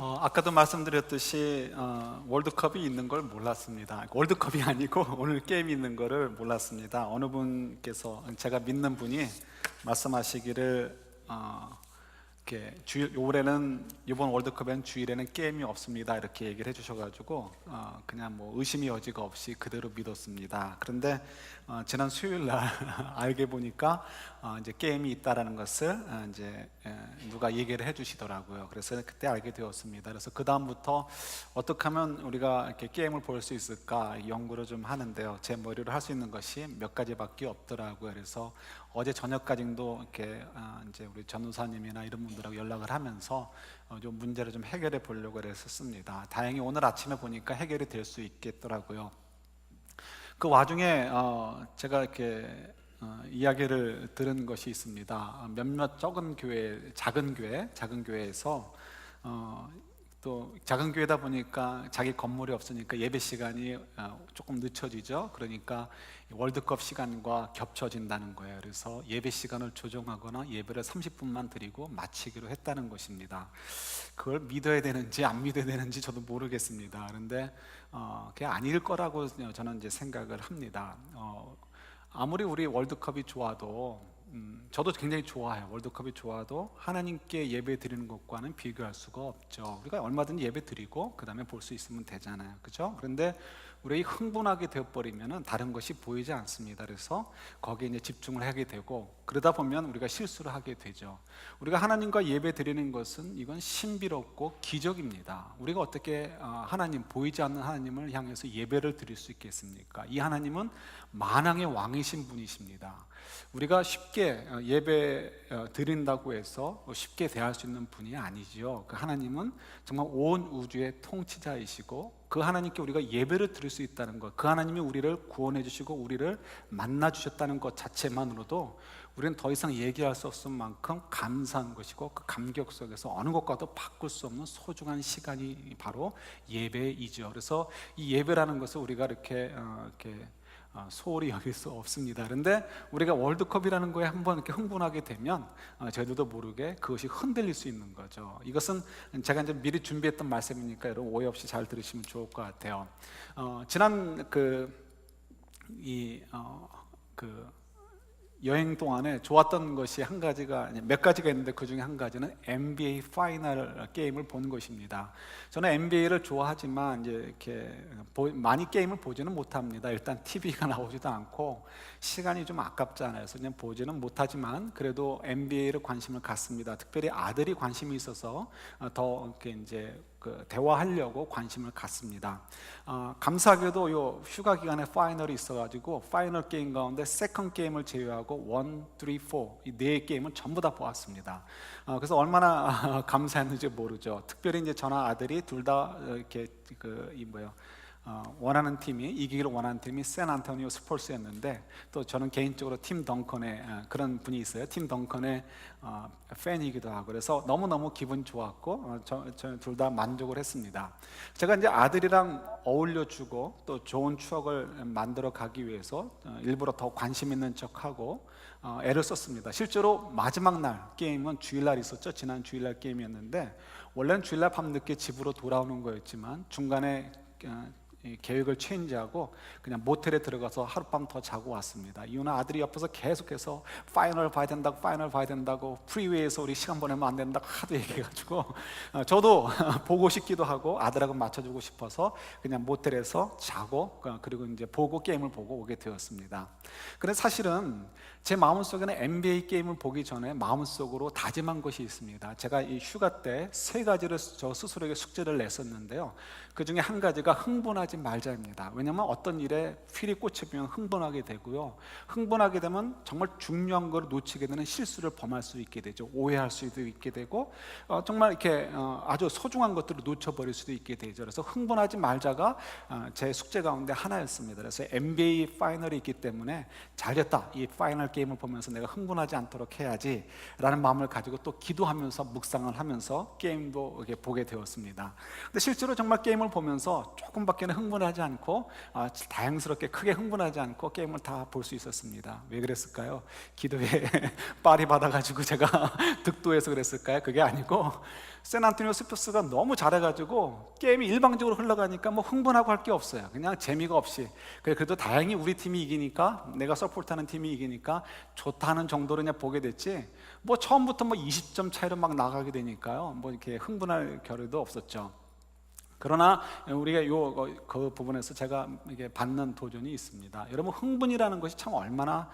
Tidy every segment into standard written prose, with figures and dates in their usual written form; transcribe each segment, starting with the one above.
아까도 말씀드렸듯이 월드컵이 있는 걸 몰랐습니다. 월드컵이 아니고 오늘 게임이 있는 거를 몰랐습니다. 어느 분께서 제가 믿는 분이 말씀하시기를 이렇게 올해는 이번 월드컵엔 주일에는 게임이 없습니다 이렇게 얘기를 해주셔가지고 그냥 뭐 의심의 여지가 없이 그대로 믿었습니다. 그런데 지난 수요일 날 알게 보니까 이제 게임이 있다라는 것을 이제 누가 얘기를 해주시더라고요. 그래서 그때 알게 되었습니다. 그래서 그 다음부터 어떻게 하면 우리가 이렇게 게임을 볼 수 있을까 연구를 좀 하는데요. 제 머리로 할 수 있는 것이 몇 가지밖에 없더라고요. 그래서 어제 저녁까지도 이렇게 이제 우리 전우사님이나 이런 분들하고 연락을 하면서 좀 문제를 좀 해결해 보려고 했었습니다. 다행히 오늘 아침에 보니까 해결이 될 수 있겠더라고요. 그 와중에 제가 이렇게 이야기를 들은 것이 있습니다. 몇몇 작은 교회에서 또 작은 교회다 보니까 자기 건물이 없으니까 예배 시간이 조금 늦춰지죠. 그러니까 월드컵 시간과 겹쳐진다는 거예요. 그래서 예배 시간을 조정하거나 예배를 30분만 드리고 마치기로 했다는 것입니다. 그걸 믿어야 되는지 안 믿어야 되는지 저도 모르겠습니다. 그런데 그게 아닐 거라고 저는 이제 생각을 합니다. 아무리 우리 월드컵이 좋아도 저도 굉장히 좋아해요. 월드컵이 좋아도 하나님께 예배 드리는 것과는 비교할 수가 없죠. 우리가 얼마든지 예배 드리고 그 다음에 볼 수 있으면 되잖아요, 그렇죠? 그런데 우리 흥분하게 되어버리면 다른 것이 보이지 않습니다. 그래서 거기에 이제 집중을 하게 되고 그러다 보면 우리가 실수를 하게 되죠. 우리가 하나님과 예배 드리는 것은 이건 신비롭고 기적입니다. 우리가 어떻게 보이지 않는 하나님을 향해서 예배를 드릴 수 있겠습니까? 이 하나님은 만왕의 왕이신 분이십니다. 우리가 쉽게 예배 드린다고 해서 쉽게 대할 수 있는 분이 아니지요. 그 하나님은 정말 온 우주의 통치자이시고 그 하나님께 우리가 예배를 드릴 수 있다는 것, 그 하나님이 우리를 구원해 주시고 우리를 만나 주셨다는 것 자체만으로도 우리는 더 이상 얘기할 수 없을 만큼 감사한 것이고 그 감격 속에서 어느 것과도 바꿀 수 없는 소중한 시간이 바로 예배이죠. 그래서 이 예배라는 것을 우리가 이렇게 소홀히 여길 수 없습니다. 그런데 우리가 월드컵이라는 거에 한번 이렇게 흥분하게 되면 저희들도 모르게 그것이 흔들릴 수 있는 거죠. 이것은 제가 이제 미리 준비했던 말씀이니까 여러분 오해 없이 잘 들으시면 좋을 것 같아요. 지난 여행 동안에 좋았던 것이 몇 가지가 있는데 그 중에 한 가지는 NBA 파이널 게임을 본 것입니다. 저는 NBA를 좋아하지만 이제 이렇게 많이 게임을 보지는 못합니다. 일단 TV가 나오지도 않고 시간이 좀 아깝잖아요. 그래서 그냥 보지는 못하지만 그래도 NBA를 관심을 갖습니다. 특별히 아들이 관심이 있어서 더 이렇게 이제 대화하려고 관심을 갖습니다. 감사하게도 요 휴가 기간에 파이널이 있어가지고 파이널 게임 가운데 세컨 게임을 제외하고 1, 3, 4 이 네 게임은 전부 다 보았습니다. 그래서 얼마나 감사했는지 모르죠. 특별히 이제 저나 아들이 둘 다 이렇게 원하는 팀이 이기기를 원하는 팀이 샌안토니오 스퍼스였는데 또 저는 개인적으로 팀 덩컨의 그런 분이 있어요. 팀 덩컨의 팬이기도 하고 그래서 너무너무 기분 좋았고 저는 둘 다 만족을 했습니다. 제가 이제 아들이랑 어울려주고 또 좋은 추억을 만들어 가기 위해서 일부러 더 관심 있는 척하고 애를 썼습니다. 실제로 마지막 날 게임은 주일날 있었죠. 지난 주일날 게임이었는데 원래는 주일날 밤늦게 집으로 돌아오는 거였지만 중간에 계획을 체인지하고 그냥 모텔에 들어가서 하룻밤 더 자고 왔습니다. 이유는 아들이 옆에서 계속해서 파이널 봐야 된다고 프리웨이에서 우리 시간 보내면 안 된다고 하도 얘기해가지고 저도 보고 싶기도 하고 아들하고 맞춰주고 싶어서 그냥 모텔에서 자고 그리고 이제 게임을 보고 오게 되었습니다. 그런데 사실은 제 마음속에는 NBA 게임을 보기 전에 마음속으로 다짐한 것이 있습니다. 제가 이 휴가 때 3가지를 저 스스로에게 숙제를 냈었는데요. 그 중에 한 가지가 흥분하지 말자입니다. 왜냐하면 어떤 일에 휠이 꽂히면 흥분하게 되고요. 흥분하게 되면 정말 중요한 걸 놓치게 되는 실수를 범할 수 있게 되죠. 오해할 수도 있게 되고 정말 이렇게 아주 소중한 것들을 놓쳐버릴 수도 있게 되죠. 그래서 흥분하지 말자가 제 숙제 가운데 하나였습니다. 그래서 NBA 파이널이 있기 때문에 잘됐다. 이 파이널 게임을 보면서 내가 흥분하지 않도록 해야지 라는 마음을 가지고 또 기도하면서 묵상을 하면서 게임도 이렇게 보게 되었습니다. 근데 실제로 정말 게임을 보면서 조금밖에 흥분하지 않고 다행스럽게 크게 흥분하지 않고 게임을 다 볼 수 있었습니다. 왜 그랬을까요? 기도에 빨이 받아가지고 제가 득도해서 그랬을까요? 그게 아니고 샌안토니오 스퍼스가 너무 잘해가지고 게임이 일방적으로 흘러가니까 뭐 흥분하고 할 게 없어요. 그냥 재미가 없이. 그래도 다행히 우리 팀이 이기니까, 내가 서포트하는 팀이 이기니까 좋다는 정도로 그냥 보게 됐지, 뭐 처음부터 뭐 20점 차이로 막 나가게 되니까요, 뭐 이렇게 흥분할 겨를도 없었죠. 그러나 우리가 그 부분에서 제가 이게 받는 도전이 있습니다. 여러분, 흥분이라는 것이 참 얼마나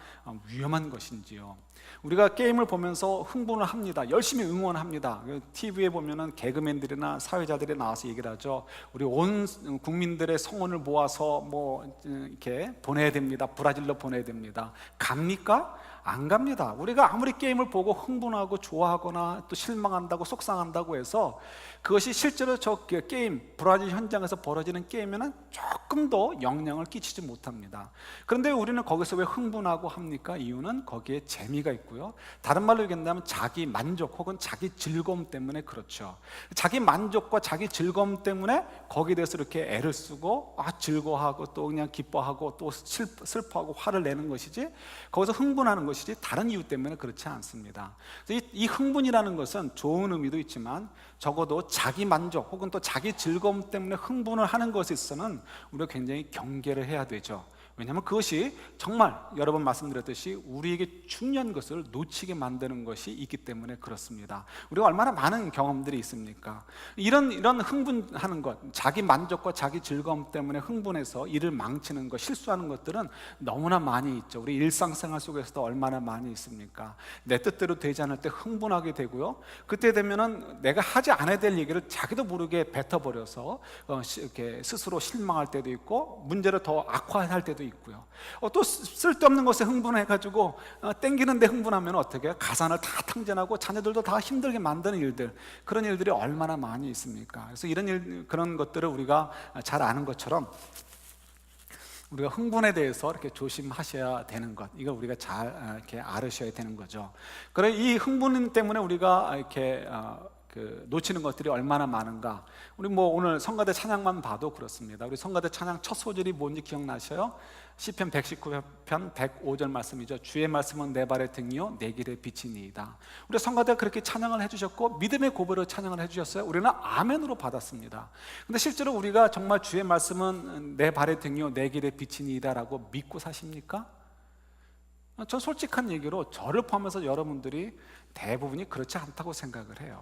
위험한 것인지요. 우리가 게임을 보면서 흥분을 합니다. 열심히 응원합니다. TV에 보면은 개그맨들이나 사회자들이 나와서 얘기를 하죠. 우리 온 국민들의 성원을 모아서 뭐 이렇게 보내야 됩니다. 브라질로 보내야 됩니다. 갑니까? 안 갑니다. 우리가 아무리 게임을 보고 흥분하고 좋아하거나 또 실망한다고 속상한다고 해서 그것이 실제로 저 게임, 브라질 현장에서 벌어지는 게임에는 조금 더 영향을 끼치지 못합니다. 그런데 우리는 거기서 왜 흥분하고 합니까? 이유는 거기에 재미가 있고요, 다른 말로 얘기한다면 자기 만족 혹은 자기 즐거움 때문에 그렇죠. 자기 만족과 자기 즐거움 때문에 거기에 대해서 이렇게 애를 쓰고 즐거워하고 또 그냥 기뻐하고 또 슬퍼하고 화를 내는 것이지, 거기서 흥분하는 것이지 다른 이유 때문에 그렇지 않습니다. 이 흥분이라는 것은 좋은 의미도 있지만 적어도 자기 만족 혹은 또 자기 즐거움 때문에 흥분을 하는 것에 있어서는 우리가 굉장히 경계를 해야 되죠. 왜냐하면 그것이 정말 여러 번 말씀드렸듯이 우리에게 중요한 것을 놓치게 만드는 것이 있기 때문에 그렇습니다. 우리가 얼마나 많은 경험들이 있습니까? 이런 흥분하는 것, 자기 만족과 자기 즐거움 때문에 흥분해서 일을 망치는 것, 실수하는 것들은 너무나 많이 있죠. 우리 일상생활 속에서도 얼마나 많이 있습니까? 내 뜻대로 되지 않을 때 흥분하게 되고요, 그때 되면은 내가 하지 않아야 될 얘기를 자기도 모르게 뱉어버려서 이렇게 스스로 실망할 때도 있고 문제를 더 악화할 때도 있고요. 또 쓸데없는 것에 흥분해가지고 땡기는데 흥분하면 어떻게 해요? 가산을 다 탕진하고 자녀들도 다 힘들게 만드는 일들, 그런 일들이 얼마나 많이 있습니까? 그래서 그런 것들을 우리가 잘 아는 것처럼 우리가 흥분에 대해서 이렇게 조심하셔야 되는 것, 이걸 우리가 잘 이렇게 알으셔야 되는 거죠. 그래, 이 흥분 때문에 우리가 이렇게 놓치는 것들이 얼마나 많은가. 우리 뭐 오늘 성가대 찬양만 봐도 그렇습니다. 우리 성가대 찬양 첫 소절이 뭔지 기억나셔요? 시편 119편 105절 말씀이죠. 주의 말씀은 내 발의 등이요 내 길의 빛이니이다. 우리 성가대가 그렇게 찬양을 해주셨고 믿음의 고백으로 찬양을 해주셨어요. 우리는 아멘으로 받았습니다. 근데 실제로 우리가 정말 주의 말씀은 내 발의 등이요 내 길의 빛이니이다 라고 믿고 사십니까? 저 솔직한 얘기로 저를 포함해서 여러분들이 대부분이 그렇지 않다고 생각을 해요.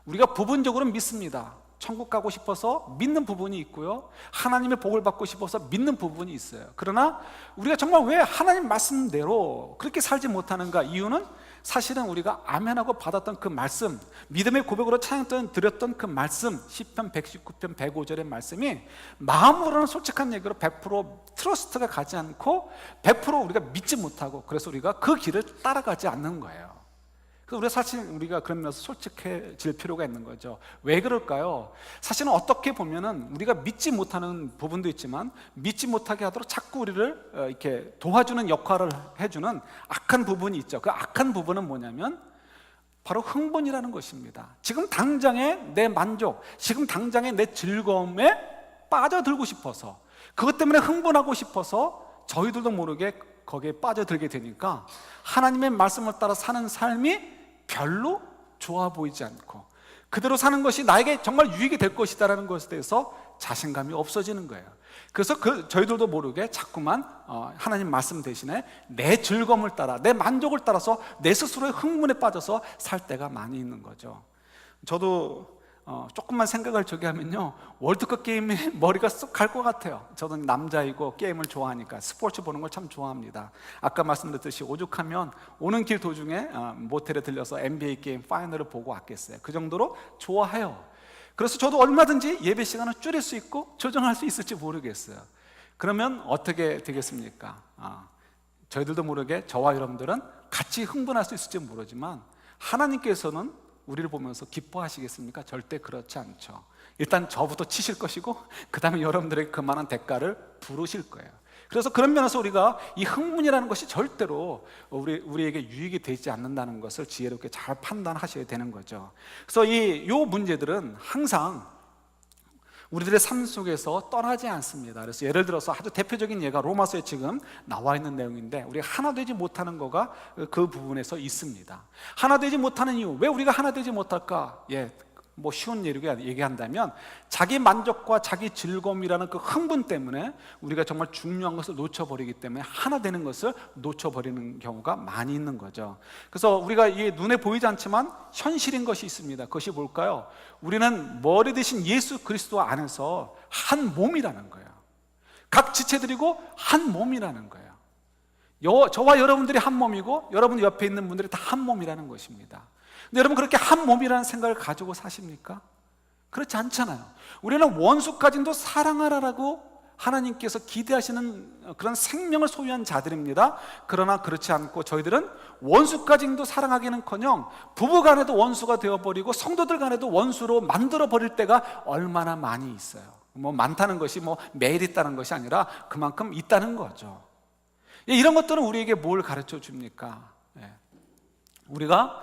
우리가 부분적으로 믿습니다. 천국 가고 싶어서 믿는 부분이 있고요, 하나님의 복을 받고 싶어서 믿는 부분이 있어요. 그러나 우리가 정말 왜 하나님 말씀대로 그렇게 살지 못하는가? 이유는 사실은 우리가 아멘하고 받았던 그 말씀, 믿음의 고백으로 찬양 드렸던 그 말씀, 시편 119편 105절의 말씀이 마음으로는 솔직한 얘기로 100% 트러스트가 가지 않고 100% 우리가 믿지 못하고, 그래서 우리가 그 길을 따라가지 않는 거예요. 우리가 그런 면에서 솔직해질 필요가 있는 거죠. 왜 그럴까요? 사실은 어떻게 보면은 우리가 믿지 못하는 부분도 있지만 믿지 못하게 하도록 자꾸 우리를 이렇게 도와주는 역할을 해주는 악한 부분이 있죠. 그 악한 부분은 뭐냐면 바로 흥분이라는 것입니다. 지금 당장의 내 만족, 지금 당장의 내 즐거움에 빠져들고 싶어서, 그것 때문에 흥분하고 싶어서 저희들도 모르게 거기에 빠져들게 되니까 하나님의 말씀을 따라 사는 삶이 별로 좋아 보이지 않고 그대로 사는 것이 나에게 정말 유익이 될 것이다라는 것에 대해서 자신감이 없어지는 거예요. 그래서 저희들도 모르게 자꾸만 하나님 말씀 대신에 내 즐거움을 따라, 내 만족을 따라서 내 스스로의 흥분에 빠져서 살 때가 많이 있는 거죠. 저도 조금만 생각을 저기 하면요, 월드컵 게임에 머리가 쏙 갈 것 같아요. 저도 남자이고 게임을 좋아하니까 스포츠 보는 걸 참 좋아합니다. 아까 말씀드렸듯이 오죽하면 오는 길 도중에 모텔에 들려서 NBA 게임 파이널을 보고 왔겠어요. 그 정도로 좋아해요. 그래서 저도 얼마든지 예배 시간을 줄일 수 있고 조정할 수 있을지 모르겠어요. 그러면 어떻게 되겠습니까? 저희들도 모르게 저와 여러분들은 같이 흥분할 수 있을지 모르지만 하나님께서는 우리를 보면서 기뻐하시겠습니까? 절대 그렇지 않죠. 일단 저부터 치실 것이고 그 다음에 여러분들에게 그만한 대가를 부르실 거예요. 그래서 그런 면에서 우리가 이 흥분이라는 것이 절대로 우리에게 유익이 되지 않는다는 것을 지혜롭게 잘 판단하셔야 되는 거죠. 그래서 이 문제들은 항상 우리들의 삶 속에서 떠나지 않습니다. 그래서 예를 들어서 아주 대표적인 예가 로마서에 지금 나와 있는 내용인데, 우리가 하나 되지 못하는 거가 그 부분에서 있습니다. 하나 되지 못하는 이유, 왜 우리가 하나 되지 못할까? 뭐 쉬운 예로 얘기한다면 자기 만족과 자기 즐거움이라는 그 흥분 때문에 우리가 정말 중요한 것을 놓쳐버리기 때문에 하나 되는 것을 놓쳐버리는 경우가 많이 있는 거죠. 그래서 우리가 이게 눈에 보이지 않지만 현실인 것이 있습니다. 그것이 뭘까요? 우리는 머리 대신 예수 그리스도 안에서 한 몸이라는 거예요. 각 지체들이고 한 몸이라는 거예요. 저와 여러분들이 한 몸이고 여러분 옆에 있는 분들이 다 한 몸이라는 것입니다. 근데 여러분, 그렇게 한 몸이라는 생각을 가지고 사십니까? 그렇지 않잖아요. 우리는 원수까지도 사랑하라라고 하나님께서 기대하시는 그런 생명을 소유한 자들입니다. 그러나 그렇지 않고 저희들은 원수까지도 사랑하기는커녕 부부간에도 원수가 되어버리고 성도들 간에도 원수로 만들어버릴 때가 얼마나 많이 있어요. 뭐 많다는 것이 뭐 매일 있다는 것이 아니라 그만큼 있다는 거죠. 이런 것들은 우리에게 뭘 가르쳐 줍니까? 우리가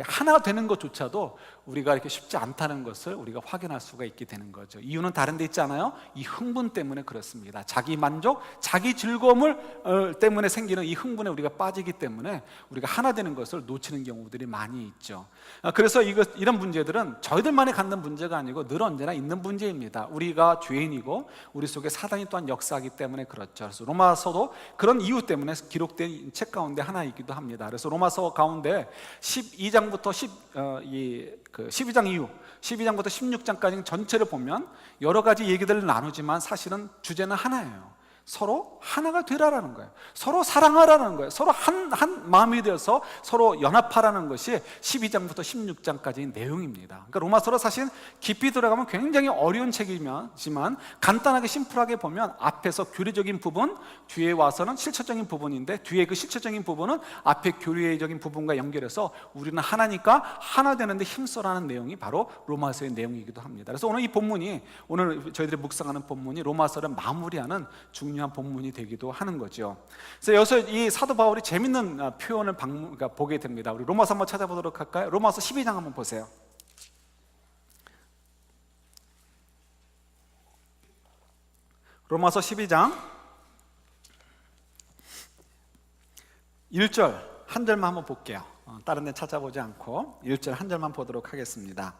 하나 되는 것조차도 우리가 이렇게 쉽지 않다는 것을 우리가 확인할 수가 있게 되는 거죠. 이유는 다른 데 있잖아요. 이 흥분 때문에 그렇습니다. 자기 만족, 자기 즐거움을 때문에 생기는 이 흥분에 우리가 빠지기 때문에 우리가 하나 되는 것을 놓치는 경우들이 많이 있죠. 그래서 이런 문제들은 저희들만이 갖는 문제가 아니고 늘 언제나 있는 문제입니다. 우리가 죄인이고 우리 속에 사단이 또한 역사하기 때문에 그렇죠. 그래서 로마서도 그런 이유 때문에 기록된 책 가운데 하나이기도 합니다. 그래서 로마서 가운데 12장부터 12장 이후 12장부터 16장까지 전체를 보면 여러 가지 얘기들을 나누지만 사실은 주제는 하나예요. 서로 하나가 되라라는 거예요. 서로 사랑하라는 거예요. 서로 한 마음이 되어서 서로 연합하라는 것이 12장부터 16장까지의 내용입니다. 그러니까 로마서로 사실 깊이 들어가면 굉장히 어려운 책이지만 간단하게 심플하게 보면 앞에서 교리적인 부분, 뒤에 와서는 실체적인 부분인데 뒤에 그 실체적인 부분은 앞에 교리적인 부분과 연결해서 우리는 하나니까 하나 되는데 힘써라는 내용이 바로 로마서의 내용이기도 합니다. 그래서 오늘 이 본문이, 오늘 저희들이 묵상하는 본문이 로마서를 마무리하는 중요한 본문이 되기도 하는 거죠. 그래서 여기서 이 사도 바울이 재밌는 표현을 보게 됩니다. 우리 로마서 한번 찾아보도록 할까요? 로마서 12장 한번 보세요. 로마서 12장 1절 한 절만 한번 볼게요. 다른 데 찾아보지 않고 1절 한 절만 보도록 하겠습니다.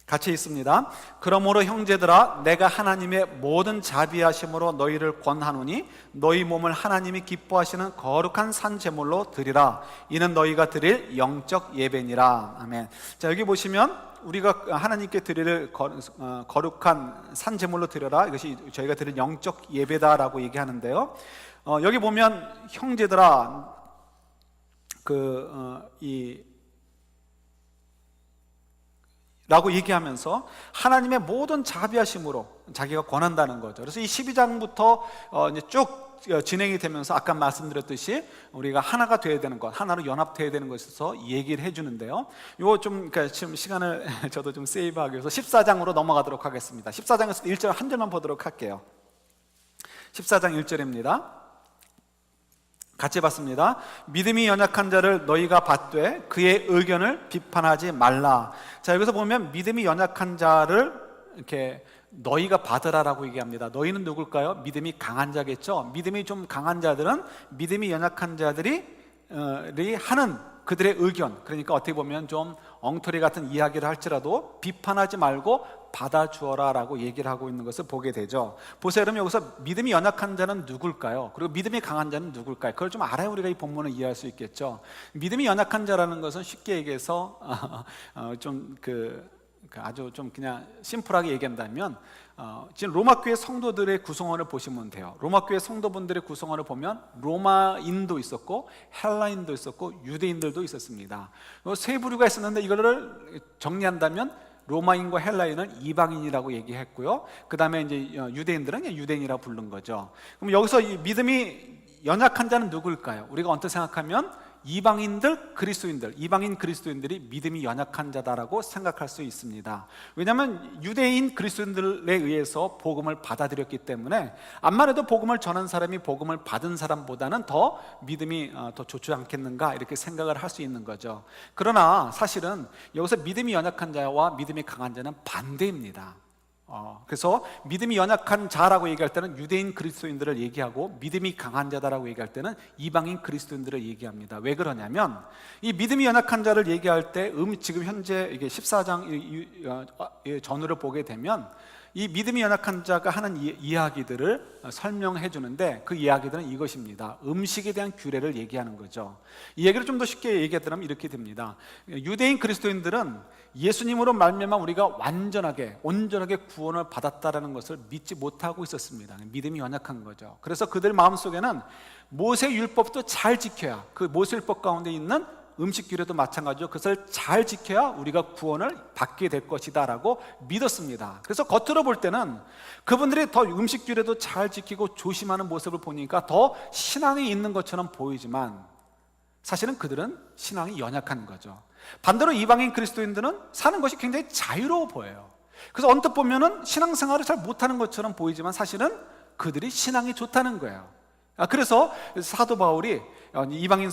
같이 있습니다. 그러므로 형제들아, 내가 하나님의 모든 자비하심으로 너희를 권하노니 너희 몸을 하나님이 기뻐하시는 거룩한 산 제물로 드리라. 이는 너희가 드릴 영적 예배니라. 아멘. 자, 여기 보시면 우리가 하나님께 드릴 거룩한 산 제물로 드려라, 이것이 저희가 드릴 영적 예배다라고 얘기하는데요. 여기 보면 형제들아, 라고 얘기하면서 하나님의 모든 자비하심으로 자기가 권한다는 거죠. 그래서 이 12장부터 이제 쭉 진행이 되면서 아까 말씀드렸듯이 우리가 하나가 되어야 되는 것, 하나로 연합되어야 되는 것에서 얘기를 해주는데요. 이거 좀 그러니까 지금 시간을 저도 좀 세이브하기 위해서 14장으로 넘어가도록 하겠습니다. 14장에서 1절 한 절만 보도록 할게요. 14장 1절입니다. 같이 봤습니다. 믿음이 연약한 자를 너희가 받되 그의 의견을 비판하지 말라. 자, 여기서 보면 믿음이 연약한 자를 이렇게 너희가 받으라라고 얘기합니다. 너희는 누굴까요? 믿음이 강한 자겠죠. 믿음이 좀 강한 자들은 믿음이 연약한 자들이 하는 그들의 의견, 그러니까 어떻게 보면 좀 엉터리 같은 이야기를 할지라도 비판하지 말고 받아주어라 라고 얘기를 하고 있는 것을 보게 되죠. 보세요. 여러분, 여기서 믿음이 연약한 자는 누굴까요? 그리고 믿음이 강한 자는 누굴까요? 그걸 좀 알아야 우리가 이 본문을 이해할 수 있겠죠. 믿음이 연약한 자라는 것은 쉽게 얘기해서 아주 좀 그냥 심플하게 얘기한다면 지금 로마교회 성도들의 구성원을 보시면 돼요. 로마교회 성도분들의 구성원을 보면 로마인도 있었고 헬라인도 있었고 유대인들도 있었습니다. 세 부류가 있었는데 이거를 정리한다면 로마인과 헬라인은 이방인이라고 얘기했고요. 그 다음에 이제 유대인들은 그냥 유대인이라고 부른 거죠. 그럼 여기서 이 믿음이 연약한 자는 누굴까요? 우리가 언뜻 생각하면 이방인들 그리스도인들, 이방인 그리스도인들이 믿음이 연약한 자다라고 생각할 수 있습니다. 왜냐하면 유대인 그리스도인들에 의해서 복음을 받아들였기 때문에 암만 해도 복음을 전한 사람이 복음을 받은 사람보다는 더 믿음이 더 좋지 않겠는가 이렇게 생각을 할 수 있는 거죠. 그러나 사실은 여기서 믿음이 연약한 자와 믿음이 강한 자는 반대입니다. 그래서 믿음이 연약한 자라고 얘기할 때는 유대인 그리스도인들을 얘기하고 믿음이 강한 자다라고 얘기할 때는 이방인 그리스도인들을 얘기합니다. 왜 그러냐면 이 믿음이 연약한 자를 얘기할 때 지금 현재 이게 14장 전후를 보게 되면 이 믿음이 연약한 자가 하는 이야기들을 설명해 주는데 그 이야기들은 이것입니다. 음식에 대한 규례를 얘기하는 거죠. 이 얘기를 좀 더 쉽게 얘기하면 이렇게 됩니다. 유대인 그리스도인들은 예수님으로 말미암아 우리가 온전하게 구원을 받았다라는 것을 믿지 못하고 있었습니다. 믿음이 연약한 거죠. 그래서 그들 마음속에는 모세 율법도 잘 지켜야, 그 모세 율법 가운데 있는 음식 규례도 마찬가지로 그것을 잘 지켜야 우리가 구원을 받게 될 것이다 라고 믿었습니다. 그래서 겉으로 볼 때는 그분들이 더 음식 규례도 잘 지키고 조심하는 모습을 보니까 더 신앙이 있는 것처럼 보이지만 사실은 그들은 신앙이 연약한 거죠. 반대로 이방인 그리스도인들은 사는 것이 굉장히 자유로워 보여요. 그래서 언뜻 보면은 신앙생활을 잘 못하는 것처럼 보이지만 사실은 그들이 신앙이 좋다는 거예요. 그래서 사도 바울이 이방인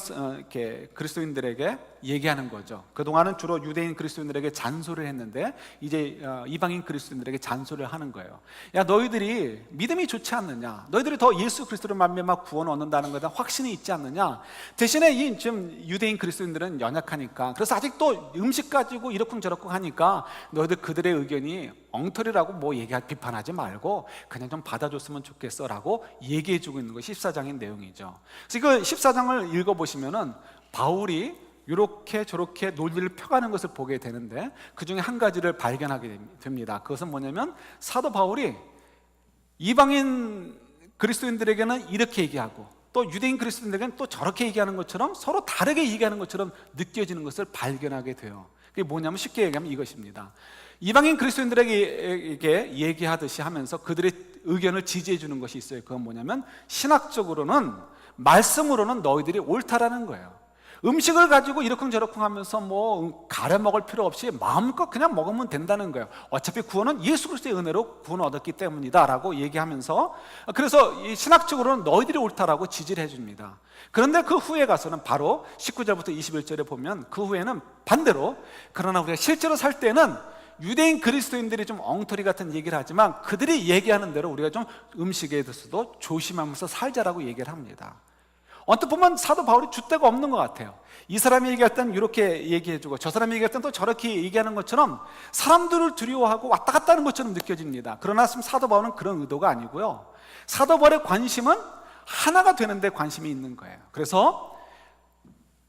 그리스도인들에게 얘기하는 거죠. 그동안은 주로 유대인 그리스도인들에게 잔소리를 했는데 이제 이방인 그리스도인들에게 잔소리를 하는 거예요. 야, 너희들이 믿음이 좋지 않느냐? 너희들이 더 예수 그리스도를 만나면 구원 얻는다는 것에 대한 확신이 있지 않느냐? 대신에 지금 유대인 그리스도인들은 연약하니까, 그래서 아직도 음식 가지고 이러쿵저러쿵 하니까 너희들 그들의 의견이 엉터리라고 비판하지 말고 그냥 좀 받아줬으면 좋겠어 라고 얘기해주고 있는 것이 14장의 내용이죠. 그래서 그 14장을 읽어보시면은 바울이 이렇게 저렇게 논리를 펴가는 것을 보게 되는데 그 중에 한 가지를 발견하게 됩니다. 그것은 뭐냐면 사도 바울이 이방인 그리스도인들에게는 이렇게 얘기하고 또 유대인 그리스도인들에게는 또 저렇게 얘기하는 것처럼 서로 다르게 얘기하는 것처럼 느껴지는 것을 발견하게 돼요. 그게 뭐냐면 쉽게 얘기하면 이것입니다. 이방인 그리스도인들에게 얘기하듯이 하면서 그들의 의견을 지지해 주는 것이 있어요. 그건 뭐냐면 신학적으로는, 말씀으로는 너희들이 옳다라는 거예요. 음식을 가지고 이러쿵저러쿵 하면서 가려 먹을 필요 없이 마음껏 그냥 먹으면 된다는 거예요. 어차피 구원은 예수 그리스도의 은혜로 구원을 얻었기 때문이다 라고 얘기하면서, 그래서 이 신학적으로는 너희들이 옳다라고 지지를 해줍니다. 그런데 그 후에 가서는 바로 19절부터 21절에 보면 그 후에는 반대로, 그러나 우리가 실제로 살 때는 유대인 그리스도인들이 좀 엉터리 같은 얘기를 하지만 그들이 얘기하는 대로 우리가 좀 음식에 대해서도 조심하면서 살자라고 얘기를 합니다. 언뜻 보면 사도 바울이 줏대가 없는 것 같아요. 이 사람이 얘기할 때는 이렇게 얘기해주고 저 사람이 얘기할 때는 또 저렇게 얘기하는 것처럼 사람들을 두려워하고 왔다 갔다 하는 것처럼 느껴집니다. 그러나 지금 사도 바울은 그런 의도가 아니고요, 사도 바울의 관심은 하나가 되는 데 관심이 있는 거예요. 그래서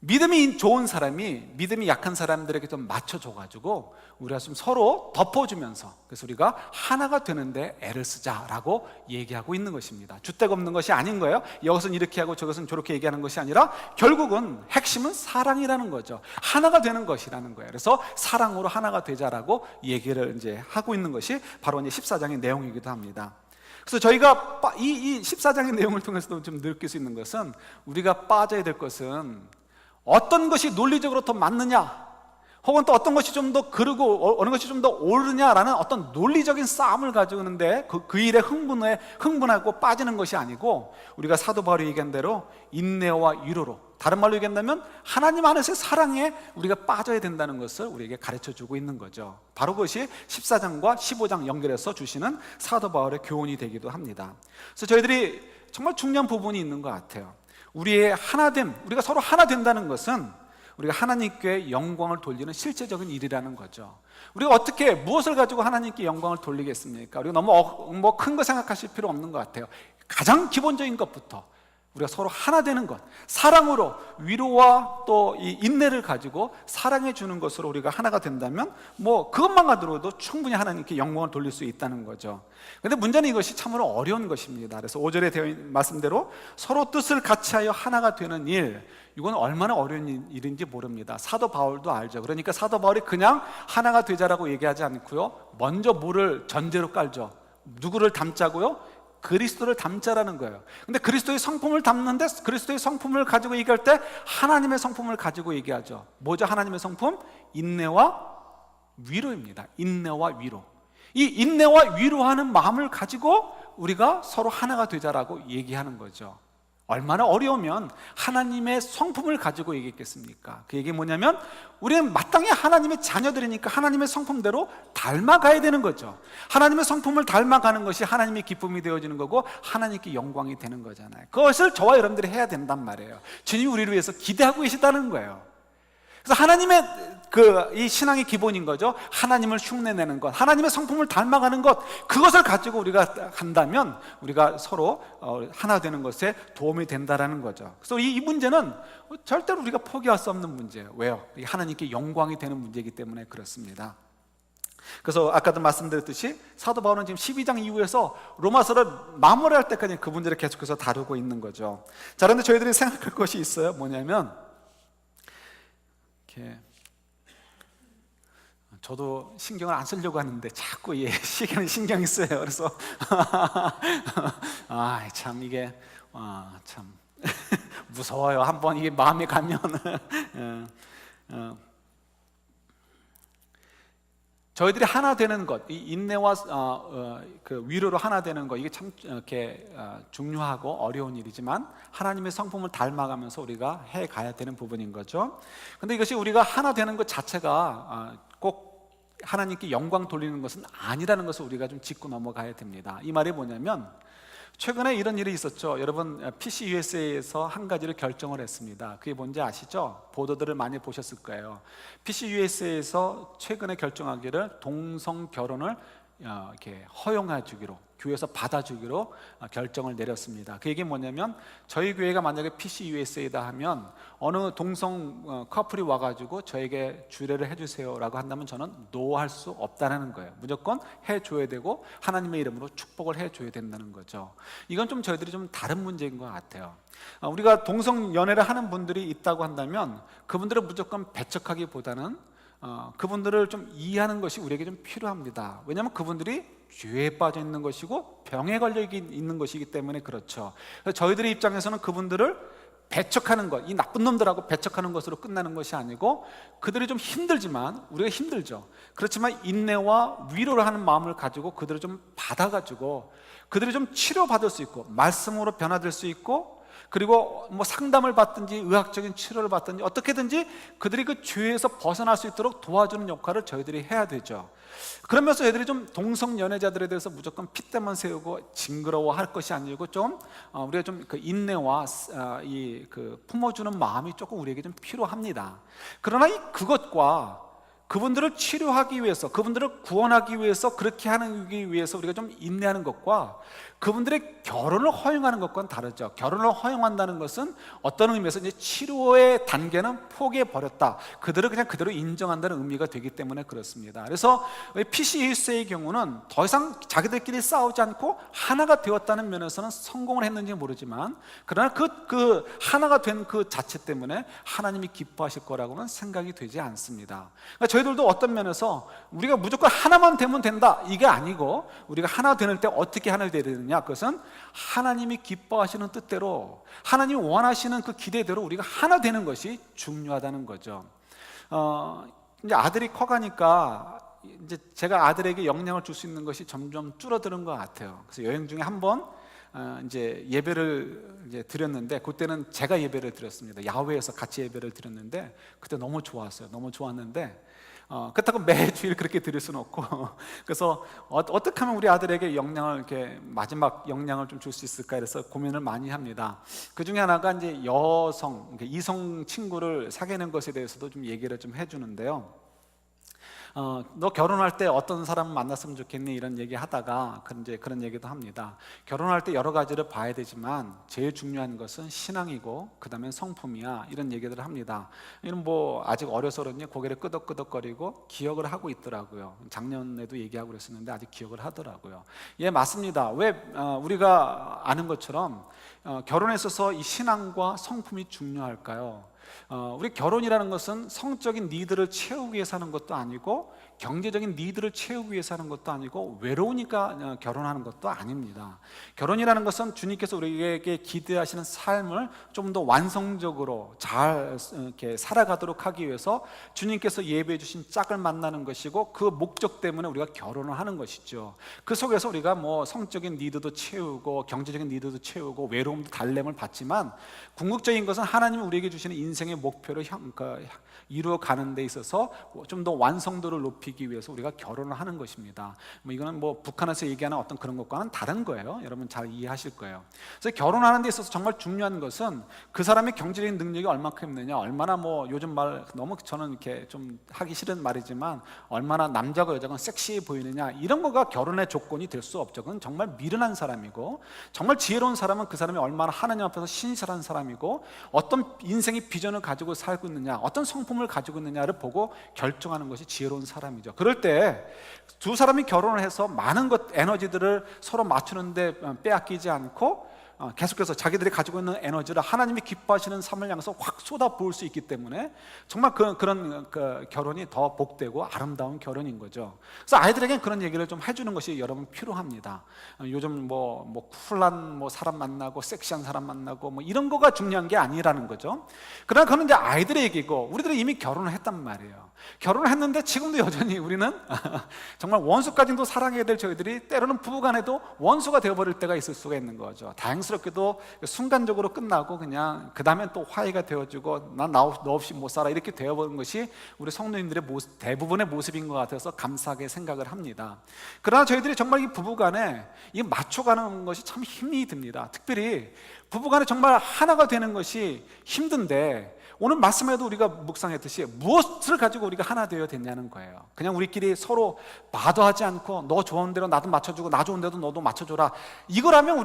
믿음이 좋은 사람이 믿음이 약한 사람들에게 좀 맞춰줘가지고 우리가 좀 서로 덮어주면서, 그래서 우리가 하나가 되는데 애를 쓰자라고 얘기하고 있는 것입니다. 줏대가 없는 것이 아닌 거예요. 이것은 이렇게 하고 저것은 저렇게 얘기하는 것이 아니라 결국은 핵심은 사랑이라는 거죠. 하나가 되는 것이라는 거예요. 그래서 사랑으로 하나가 되자라고 얘기를 이제 하고 있는 것이 바로 이제 14장의 내용이기도 합니다. 그래서 저희가 이 14장의 내용을 통해서도 좀 느낄 수 있는 것은, 우리가 빠져야 될 것은 어떤 것이 논리적으로 더 맞느냐, 혹은 또 어떤 것이 좀 더 그르고 어느 것이 좀 더 옳으냐라는 어떤 논리적인 싸움을 가지고 있는데 그 일에 흥분하고 빠지는 것이 아니고, 우리가 사도 바울이 얘기한 대로 인내와 위로로, 다른 말로 얘기한다면 하나님 안에서의 사랑에 우리가 빠져야 된다는 것을 우리에게 가르쳐주고 있는 거죠. 바로 그것이 14장과 15장 연결해서 주시는 사도 바울의 교훈이 되기도 합니다. 그래서 저희들이 정말 중요한 부분이 있는 것 같아요. 우리의 하나됨, 우리가 서로 하나 된다는 것은 우리가 하나님께 영광을 돌리는 실제적인 일이라는 거죠. 우리가 어떻게 무엇을 가지고 하나님께 영광을 돌리겠습니까? 우리가 너무 큰 거 생각하실 필요 없는 것 같아요. 가장 기본적인 것부터 우리가 서로 하나 되는 것, 사랑으로 위로와 또 이 인내를 가지고 사랑해 주는 것으로 우리가 하나가 된다면 그것만 가지고도 충분히 하나님께 영광을 돌릴 수 있다는 거죠. 그런데 문제는 이것이 참으로 어려운 것입니다. 그래서 5절에 되어 있는 말씀대로 서로 뜻을 같이하여 하나가 되는 일, 이건 얼마나 어려운 일인지 모릅니다. 사도 바울도 알죠. 그러니까 사도 바울이 그냥 하나가 되자라고 얘기하지 않고요, 먼저 뭐를 전제로 깔죠. 누구를 닮자고요? 그리스도를 닮자라는 거예요. 근데 그리스도의 성품을 닮는데 그리스도의 성품을 가지고 얘기할 때 하나님의 성품을 가지고 얘기하죠. 뭐죠? 하나님의 성품? 인내와 위로입니다. 인내와 위로. 이 인내와 위로하는 마음을 가지고 우리가 서로 하나가 되자라고 얘기하는 거죠. 얼마나 어려우면 하나님의 성품을 가지고 얘기했겠습니까? 그 얘기 뭐냐면 우리는 마땅히 하나님의 자녀들이니까 하나님의 성품대로 닮아가야 되는 거죠. 하나님의 성품을 닮아가는 것이 하나님의 기쁨이 되어지는 거고 하나님께 영광이 되는 거잖아요. 그것을 저와 여러분들이 해야 된단 말이에요. 주님이 우리를 위해서 기대하고 계시다는 거예요. 그래서 하나님의 이 신앙의 기본인 거죠. 하나님을 흉내내는 것, 하나님의 성품을 닮아가는 것, 그것을 가지고 우리가 한다면 우리가 서로 하나 되는 것에 도움이 된다라는 거죠. 그래서 이 문제는 절대로 우리가 포기할 수 없는 문제예요. 왜요? 이게 하나님께 영광이 되는 문제이기 때문에 그렇습니다. 그래서 아까도 말씀드렸듯이 사도 바울은 지금 12장 이후에서 로마서를 마무리할 때까지 그 문제를 계속해서 다루고 있는 거죠. 자, 그런데 저희들이 생각할 것이 있어요. 뭐냐면 저도 신경을 안 쓰려고 하는데 자꾸 시계는 신경이 쓰여요. 그래서 참 이게 참 무서워요. 한번 이게 마음에 가면 저희들이 하나 되는 것, 이 인내와 그 위로로 하나 되는 것, 이게 참 이렇게 중요하고 어려운 일이지만 하나님의 성품을 닮아가면서 우리가 해 가야 되는 부분인 거죠. 근데 이것이 우리가 하나 되는 것 자체가 꼭 하나님께 영광 돌리는 것은 아니라는 것을 우리가 좀 짚고 넘어가야 됩니다. 이 말이 뭐냐면 최근에 이런 일이 있었죠. 여러분 PC USA에서 한 가지를 결정을 했습니다. 그게 뭔지 아시죠? 보도들을 많이 보셨을 거예요. PC USA에서 최근에 결정하기를 동성 결혼을 이렇게 허용해 주기로, 교회에서 받아주기로 결정을 내렸습니다. 그 얘기는 뭐냐면 저희 교회가 만약에 PC USA다 하면 어느 동성 커플이 와가지고 저에게 주례를 해주세요 라고 한다면 저는 노 할 수 없다는 거예요. 무조건 해줘야 되고 하나님의 이름으로 축복을 해줘야 된다는 거죠. 이건 좀 저희들이 좀 다른 문제인 것 같아요. 우리가 동성 연애를 하는 분들이 있다고 한다면 그분들은 무조건 배척하기보다는 그분들을 좀 이해하는 것이 우리에게 좀 필요합니다. 왜냐하면 그분들이 죄에 빠져 있는 것이고 병에 걸려 있는 것이기 때문에 그렇죠. 그래서 저희들의 입장에서는 그분들을 배척하는 것, 이 나쁜 놈들하고 배척하는 것으로 끝나는 것이 아니고 그들이 좀 힘들지만, 우리가 힘들죠. 그렇지만 인내와 위로를 하는 마음을 가지고 그들을 좀 받아가지고 그들이 좀 치료받을 수 있고 말씀으로 변화될 수 있고, 그리고 뭐 상담을 받든지 의학적인 치료를 받든지 어떻게든지 그들이 그 죄에서 벗어날 수 있도록 도와주는 역할을 저희들이 해야 되죠. 그러면서 애들이 좀 동성 연애자들에 대해서 무조건 핏대만 세우고 징그러워할 것이 아니고 좀 우리가 좀 그 인내와 그 품어주는 마음이 조금 우리에게 좀 필요합니다. 그러나 그것과 그분들을 치료하기 위해서, 그분들을 구원하기 위해서, 그렇게 하기 위해서 우리가 좀 인내하는 것과 그분들의 결혼을 허용하는 것과는 다르죠. 결혼을 허용한다는 것은 어떤 의미에서 이제 치료의 단계는 포기해버렸다, 그들을 그냥 그대로 인정한다는 의미가 되기 때문에 그렇습니다. 그래서 PCUS의 경우는 더 이상 자기들끼리 싸우지 않고 하나가 되었다는 면에서는 성공을 했는지 모르지만, 그러나 그 하나가 된 그 자체 때문에 하나님이 기뻐하실 거라고는 생각이 되지 않습니다. 그러니까 저희들도 어떤 면에서 우리가 무조건 하나만 되면 된다, 이게 아니고 우리가 하나 되는 때 어떻게 하나 되야 되느냐, 그것은 하나님이 기뻐하시는 뜻대로, 하나님이 원하시는 그 기대대로 우리가 하나 되는 것이 중요하다는 거죠. 이제 아들이 커가니까 이제 제가 아들에게 영향을 줄 수 있는 것이 점점 줄어드는 것 같아요. 그래서 여행 중에 한번 이제 예배를 이제 드렸는데, 그때는 제가 예배를 드렸습니다. 야외에서 같이 예배를 드렸는데 그때 너무 좋았어요. 너무 좋았는데 그렇다고 매주일 그렇게 드릴 수는 없고 그래서 어떻게 하면 우리 아들에게 영향을, 이렇게 마지막 영향을 좀 줄 수 있을까 해서 고민을 많이 합니다. 그 중에 하나가 이제 여성, 그러니까 이성 친구를 사귀는 것에 대해서도 좀 얘기를 좀 해주는데요. 너 결혼할 때 어떤 사람 만났으면 좋겠니? 이런 얘기 하다가 이제 그런 얘기도 합니다. 결혼할 때 여러 가지를 봐야 되지만 제일 중요한 것은 신앙이고 그 다음에 성품이야, 이런 얘기들을 합니다. 이런 뭐 아직 어려서 그런지 고개를 끄덕끄덕거리고 기억을 하고 있더라고요. 작년에도 얘기하고 그랬었는데 아직 기억을 하더라고요. 예, 맞습니다. 왜 우리가 아는 것처럼 결혼에 있어서 이 신앙과 성품이 중요할까요? 우리 결혼이라는 것은 성적인 니드를 채우기 위해서 하는 것도 아니고 경제적인 니드를 채우기 위해서 하는 것도 아니고 외로우니까 결혼하는 것도 아닙니다. 결혼이라는 것은 주님께서 우리에게 기대하시는 삶을 좀 더 완성적으로 잘 이렇게 살아가도록 하기 위해서 주님께서 예배해 주신 짝을 만나는 것이고, 그 목적 때문에 우리가 결혼을 하는 것이죠. 그 속에서 우리가 뭐 성적인 니드도 채우고 경제적인 니드도 채우고 외로움도 달램을 받지만, 궁극적인 것은 하나님이 우리에게 주시는 인생의 목표를 이루어가는 데 있어서 좀 더 완성도를 높이기 위해서 우리가 결혼을 하는 것입니다. 이거는 뭐 북한에서 얘기하는 어떤 그런 것과는 다른 거예요. 여러분 잘 이해하실 거예요. 그래서 결혼하는 데 있어서 정말 중요한 것은 그 사람의 경제적인 능력이 얼마큼 있느냐, 얼마나 뭐 요즘 말 너무 저는 이렇게 좀 하기 싫은 말이지만 얼마나 남자가 여자가 섹시해 보이느냐, 이런 거가 결혼의 조건이 될 수 없죠. 그건 정말 미련한 사람이고, 정말 지혜로운 사람은 그 사람이 얼마나 하나님 앞에서 신실한 사람이고, 어떤 인생의 비전을 가지고 살고 있느냐, 어떤 성품을 가지고 있느냐를 보고 결정하는 것이 지혜로운 사람이죠. 그럴 때 두 사람이 결혼을 해서 많은 에너지들을 서로 맞추는데 빼앗기지 않고 계속해서 자기들이 가지고 있는 에너지를 하나님이 기뻐하시는 삶을 향해서 확 쏟아부을 수 있기 때문에 정말 그런 결혼이 더 복되고 아름다운 결혼인 거죠. 그래서 아이들에게 그런 얘기를 좀 해주는 것이 여러분 필요합니다. 요즘 뭐 쿨한 사람 만나고 섹시한 사람 만나고 뭐 이런 거가 중요한 게 아니라는 거죠. 그러나 그건 이제 아이들의 얘기고, 우리들은 이미 결혼을 했단 말이에요. 결혼을 했는데 지금도 여전히 우리는 정말 원수까지도 사랑해야 될 저희들이 때로는 부부간에도 원수가 되어버릴 때가 있을 수가 있는 거죠. 다행스럽게도 순간적으로 끝나고 그냥 그 다음엔 또 화해가 되어지고 난 너 없이 못 살아 이렇게 되어버린 것이 우리 성도님들의 대부분의 모습인 것 같아서 감사하게 생각을 합니다. 그러나 저희들이 정말 이 부부간에 이 맞춰가는 것이 참 힘이 듭니다. 특별히 부부간에 정말 하나가 되는 것이 힘든데, 오늘 말씀에도 우리가 묵상했듯이 무엇을 가지고 우리가 하나 되어야 되냐는 거예요. 그냥 우리끼리 서로 마도하지 않고 너 좋은 대로 나도 맞춰주고 나 좋은 데도 너도 맞춰줘라, 이거라면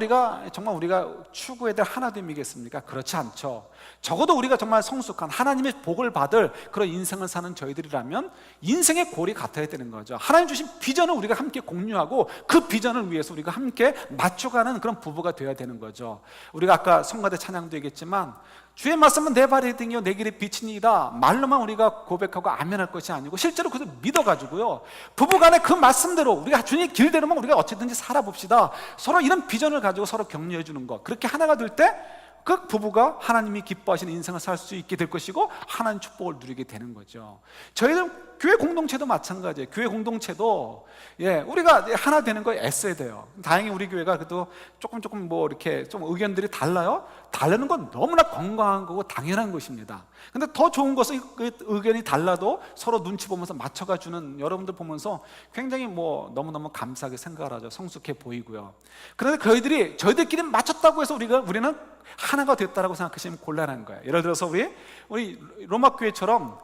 정말 우리가 추구해야 될 하나됨이겠습니까? 그렇지 않죠. 적어도 우리가 정말 성숙한 하나님의 복을 받을 그런 인생을 사는 저희들이라면 인생의 골이 같아야 되는 거죠. 하나님 주신 비전을 우리가 함께 공유하고 그 비전을 위해서 우리가 함께 맞춰가는 그런 부부가 되어야 되는 거죠. 우리가 아까 성가대 찬양도 얘기했지만, 주의 말씀은 내 발의 등이요 내 길의 빛이니이다, 말로만 우리가 고백하고 아멘할 것이 아니고 실제로 그것을 믿어가지고요, 부부간에 그 말씀대로 우리가 주님의 길대로만 우리가 어쨌든지 살아봅시다, 서로 이런 비전을 가지고 서로 격려해 주는 것, 그렇게 하나가 될 때 그 부부가 하나님이 기뻐하시는 인생을 살 수 있게 될 것이고 하나님 축복을 누리게 되는 거죠. 저희들 교회 공동체도 마찬가지예요. 교회 공동체도 우리가 하나 되는 거에 애써야 돼요. 다행히 우리 교회가 그래도 조금 뭐 이렇게 좀 의견들이 달라요. 다르는 건 너무나 건강한 거고 당연한 것입니다. 근데 더 좋은 것은 그 의견이 달라도 서로 눈치 보면서 맞춰가 주는 여러분들 보면서 굉장히 뭐 너무너무 감사하게 생각을 하죠. 성숙해 보이고요. 그런데 저희들끼리 맞췄다고 해서 우리는 하나가 됐다라고 생각하시면 곤란한 거예요. 예를 들어서 우리 로마 교회처럼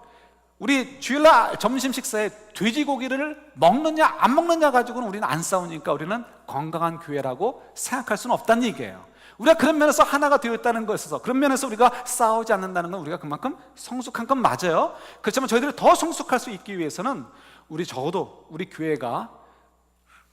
우리 주일날 점심 식사에 돼지고기를 먹느냐 안 먹느냐 가지고는 우리는 안 싸우니까 우리는 건강한 교회라고 생각할 수는 없다는 얘기예요. 우리가 그런 면에서 하나가 되어 있다는 것에서, 그런 면에서 우리가 싸우지 않는다는 건 우리가 그만큼 성숙한 건 맞아요. 그렇지만 저희들이 더 성숙할 수 있기 위해서는 적어도 우리 교회가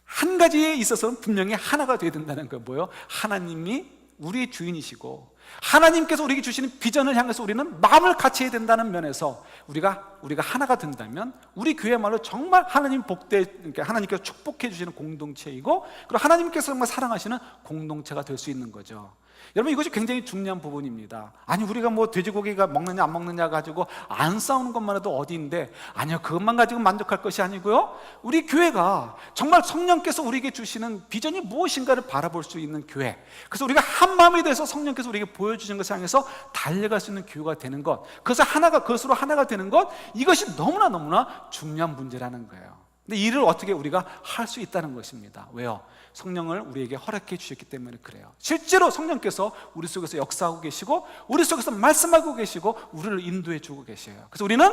한 가지에 있어서는 분명히 하나가 되어야 된다는 거예요. 뭐예요? 하나님이 우리의 주인이시고 하나님께서 우리에게 주시는 비전을 향해서 우리는 마음을 같이 해야 된다는 면에서 우리가 하나가 된다면 우리 교회야말로 정말 하나님께서 축복해 주시는 공동체이고, 그리고 하나님께서 정말 사랑하시는 공동체가 될 수 있는 거죠. 여러분, 이것이 굉장히 중요한 부분입니다. 아니, 우리가 뭐 돼지고기가 먹느냐 안 먹느냐 가지고 안 싸우는 것만 해도 어디인데, 아니요, 그것만 가지고 만족할 것이 아니고요, 우리 교회가 정말 성령께서 우리에게 주시는 비전이 무엇인가를 바라볼 수 있는 교회, 그래서 우리가 한 마음이 돼서 성령께서 우리에게 보여주신 것을 향해서 달려갈 수 있는 교회가 되는 것, 그것으로 하나가 되는 것, 이것이 너무나 중요한 문제라는 거예요. 근데 이 일을 어떻게 우리가 할 수 있다는 것입니다. 왜요? 성령을 우리에게 허락해 주셨기 때문에 그래요. 실제로 성령께서 우리 속에서 역사하고 계시고 우리 속에서 말씀하고 계시고 우리를 인도해 주고 계셔요. 그래서 우리는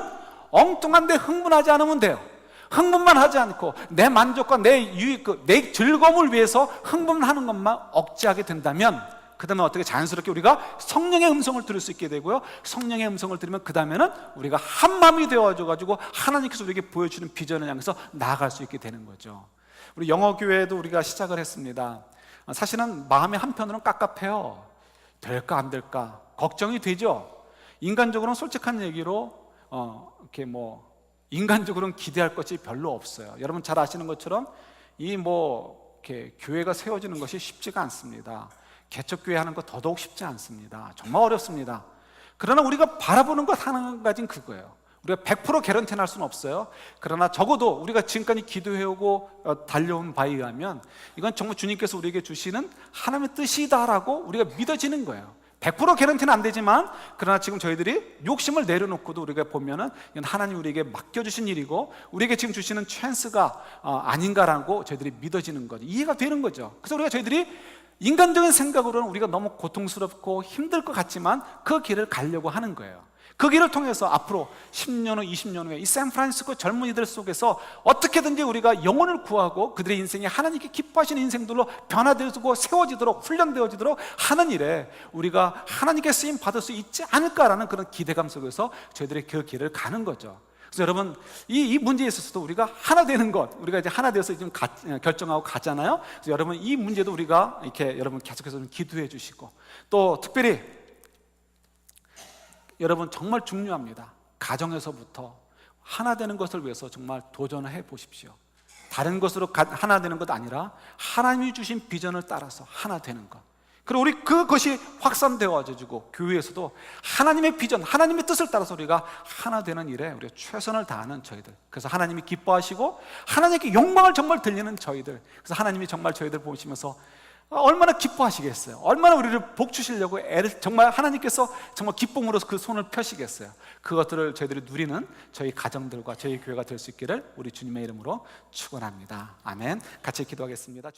엉뚱한데 흥분하지 않으면 돼요. 흥분만 하지 않고 내 만족과 내 유익, 내 즐거움을 위해서 흥분하는 것만 억제하게 된다면, 그 다음에 어떻게 자연스럽게 우리가 성령의 음성을 들을 수 있게 되고요, 성령의 음성을 들으면 그 다음에는 우리가 한 마음이 되어가지고 하나님께서 우리에게 보여주는 비전을 향해서 나아갈 수 있게 되는 거죠. 우리 영어교회도 우리가 시작을 했습니다. 사실은 마음의 한편으로는 깝깝해요. 될까 안 될까 걱정이 되죠. 인간적으로는 솔직한 얘기로 이렇게 인간적으로는 기대할 것이 별로 없어요. 여러분 잘 아시는 것처럼 이렇게 교회가 세워지는 것이 쉽지가 않습니다. 개척교회 하는 거 더더욱 쉽지 않습니다. 정말 어렵습니다. 그러나 우리가 바라보는 것 한 가지는 그거예요. 우리가 100% 개런티는 할 수는 없어요. 그러나 적어도 우리가 지금까지 기도해오고 달려온 바에 의하면 이건 정말 주님께서 우리에게 주시는 하나님의 뜻이다라고 우리가 믿어지는 거예요. 100% 개런티는 안 되지만, 그러나 지금 저희들이 욕심을 내려놓고도 우리가 보면은 이건 하나님 우리에게 맡겨주신 일이고 우리에게 지금 주시는 찬스가 아닌가라고 저희들이 믿어지는 거죠. 이해가 되는 거죠. 그래서 저희들이 인간적인 생각으로는 우리가 너무 고통스럽고 힘들 것 같지만 그 길을 가려고 하는 거예요. 그 길을 통해서 앞으로 10년 후, 20년 후에 이 샌프란시스코 젊은이들 속에서 어떻게든지 우리가 영혼을 구하고 그들의 인생이 하나님께 기뻐하시는 인생들로 변화되고 세워지도록, 훈련되어지도록 하는 일에 우리가 하나님께 쓰임 받을 수 있지 않을까라는 그런 기대감 속에서 저희들이 그 길을 가는 거죠. 그래서 여러분, 이 문제에 있어서도 우리가 하나 되는 것, 우리가 이제 하나 되어서 지금 결정하고 가잖아요. 그래서 여러분, 이 문제도 우리가 이렇게 여러분 계속해서 좀 기도해 주시고, 또 특별히 여러분 정말 중요합니다. 가정에서부터 하나 되는 것을 위해서 정말 도전을 해 보십시오. 다른 것으로 하나 되는 것 아니라 하나님이 주신 비전을 따라서 하나 되는 것. 그리고 우리 그것이 확산되어지고 교회에서도 하나님의 비전, 하나님의 뜻을 따라서 우리가 하나 되는 일에 우리가 최선을 다하는 저희들. 그래서 하나님이 기뻐하시고 하나님께 영광을 정말 들리는 저희들. 그래서 하나님이 정말 저희들 보시면서 얼마나 기뻐하시겠어요. 얼마나 우리를 복 주시려고 정말 하나님께서 정말 기쁨으로 그 손을 펴시겠어요. 그것들을 저희들이 누리는 저희 가정들과 저희 교회가 될 수 있기를 우리 주님의 이름으로 축원합니다. 아멘. 같이 기도하겠습니다.